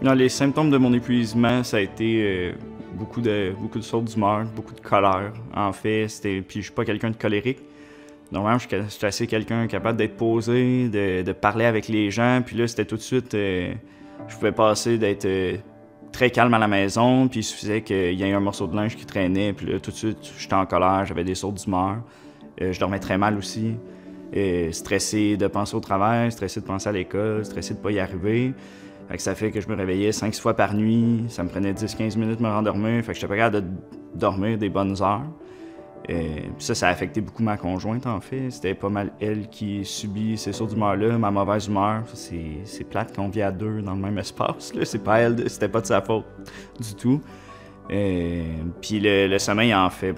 Non, les symptômes de mon épuisement, ça a été beaucoup de sautes d'humeur, beaucoup de colère. En fait, puis je suis pas quelqu'un de colérique. Normalement, je suis assez quelqu'un capable d'être posé, de parler avec les gens. Puis là, c'était tout de suite, je pouvais passer d'être très calme à la maison, puis il suffisait qu'il y ait un morceau de linge qui traînait, puis là, tout de suite, j'étais en colère, j'avais des sautes d'humeur. Je dormais très mal aussi. Stressé de penser au travail, stressé de penser à l'école, stressé de pas y arriver. Fait que ça fait que je me réveillais 5-6 fois par nuit. Ça me prenait 10-15 minutes de me rendormir. Fait que j'étais pas capable de dormir des bonnes heures. Puis ça a affecté beaucoup ma conjointe, en fait. C'était pas mal elle qui subit ces sauts d'humeur-là, ma mauvaise humeur. C'est plate qu'on vit à deux dans le même espace, là. C'est pas elle, c'était pas de sa faute du tout. Puis le sommeil, en fait,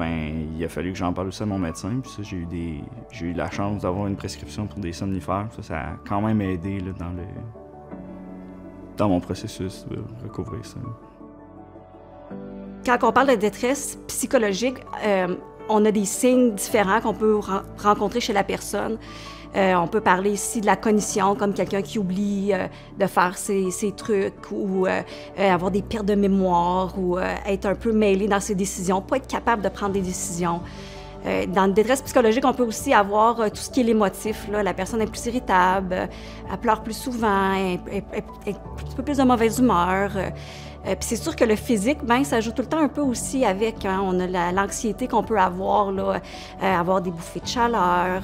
il a fallu que j'en parle aussi à mon médecin. Puis ça, j'ai eu la chance d'avoir une prescription pour des somnifères. Ça a quand même aidé là, dans mon processus de recouvrir ça. Quand on parle de détresse psychologique, on a des signes différents qu'on peut rencontrer chez la personne. On peut parler ici de la cognition, comme quelqu'un qui oublie de faire ses trucs, ou avoir des pertes de mémoire, ou être un peu mêlé dans ses décisions, pas être capable de prendre des décisions. Dans le détresse psychologique, on peut aussi avoir tout ce qui est l'émotif. La personne est plus irritable, elle pleure plus souvent, elle un petit peu plus de mauvaise humeur. Puis c'est sûr que le physique, ça joue tout le temps un peu aussi avec. Hein, on a l'anxiété qu'on peut avoir, avoir des bouffées de chaleur,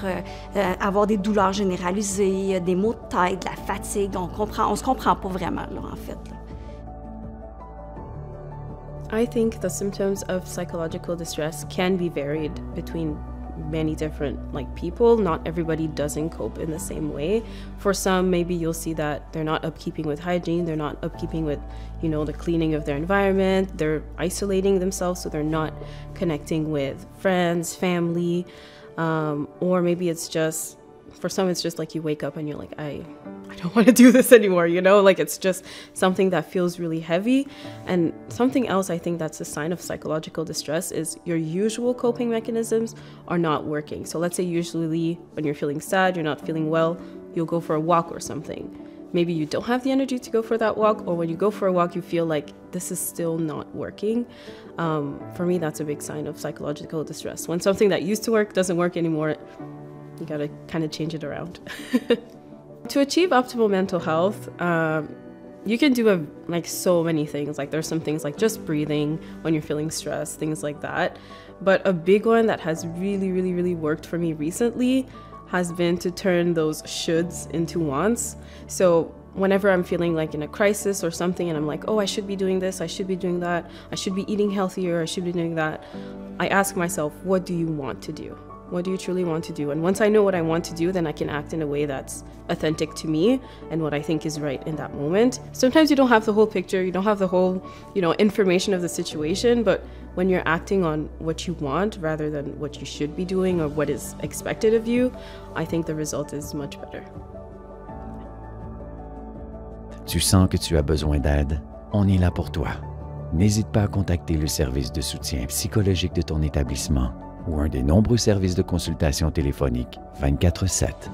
avoir des douleurs généralisées, des maux de tête, de la fatigue. On se comprend pas vraiment, en fait. I think the symptoms of psychological distress can be varied between many different people. Not everybody doesn't cope in the same way. For some, maybe you'll see that they're not upkeeping with hygiene, they're not upkeeping with, the cleaning of their environment, they're isolating themselves, so they're not connecting with friends, family, or maybe it's just, for some it's just like you wake up and you're like, I don't want to do this anymore, it's just something that feels really heavy. And something else I think that's a sign of psychological distress is your usual coping mechanisms are not working. So let's say usually when you're feeling sad, you're not feeling well, you'll go for a walk or something. Maybe you don't have the energy to go for that walk, or when you go for a walk, you feel like this is still not working. For me, that's a big sign of psychological distress. When something that used to work doesn't work anymore, you gotta kind of change it around. To achieve optimal mental health, you can do so many things. There's some things like just breathing when you're feeling stressed, things like that. But a big one that has really, really, really worked for me recently has been to turn those shoulds into wants. So whenever I'm feeling in a crisis or something and I'm like, oh, I should be doing this, I should be doing that, I should be eating healthier, I should be doing that, I ask myself, what do you want to do? What do you truly want to do? And once I know what I want to do, then I can act in a way that's authentic to me and what I think is right in that moment. Sometimes you don't have the whole picture, you don't have the whole, information of the situation, but when you're acting on what you want rather than what you should be doing or what is expected of you, I think the result is much better. Tu sens que tu as besoin d'aide? On est là pour toi. N'hésite pas à contacter le service de soutien psychologique de ton établissement ou un des nombreux services de consultation téléphonique 24/7.